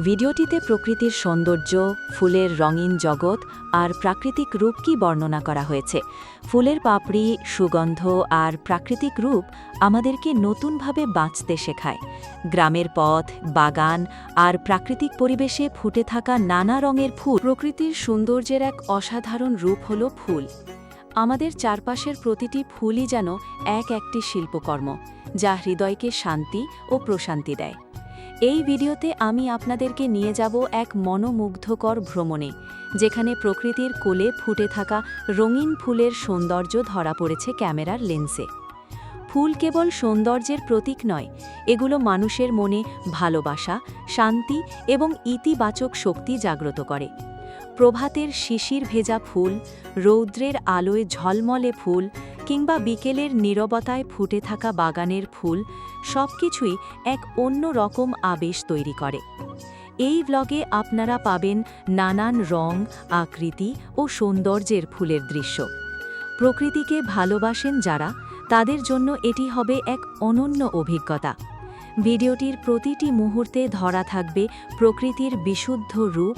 ভিডিওটিতে প্রকৃতির সৌন্দর্য, ফুলের রঙিন জগৎ আর প্রাকৃতিক রূপকে বর্ণনা করা হয়েছে। ফুলের পাপড়ি, সুগন্ধ আর প্রাকৃতিক রূপ আমাদেরকে নতুনভাবে বাঁচতে শেখায়। গ্রামের পথ, বাগান আর প্রাকৃতিক পরিবেশে ফুটে থাকা নানা রঙের ফুল প্রকৃতির সৌন্দর্যের এক অসাধারণ রূপ হল ফুল। আমাদের চারপাশের প্রতিটি ফুলই যেন একটি শিল্পকর্ম, যা হৃদয়কে শান্তি ও প্রশান্তি দেয়। এই ভিডিওতে আমি আপনাদেরকে নিয়ে যাব এক মনোমুগ্ধকর ভ্রমণে, যেখানে প্রকৃতির কোলে ফুটে থাকা রঙিন ফুলের সৌন্দর্য ধরা পড়েছে ক্যামেরার লেন্সে। ফুল কেবল সৌন্দর্যের প্রতীক নয়, এগুলো মানুষের মনে ভালোবাসা, শান্তি এবং ইতিবাচক শক্তি জাগ্রত করে। প্রভাতের শিশির ভেজা ফুল, রৌদ্রের আলোয় ঝলমলে ফুল কিংবা বিকেলের নীরবতায় ফুটে থাকা বাগানের ফুল, সবকিছুই এক অন্য রকম আবেশ তৈরি করে। এই ব্লগে আপনারা পাবেন নানান রং, আকৃতি ও সৌন্দর্যের ফুলের দৃশ্য। প্রকৃতিকে ভালোবাসেন যারা, তাদের জন্য এটি হবে এক অনন্য অভিজ্ঞতা। ভিডিওটির প্রতিটি মুহূর্তে ধরা থাকবে প্রকৃতির বিশুদ্ধ রূপ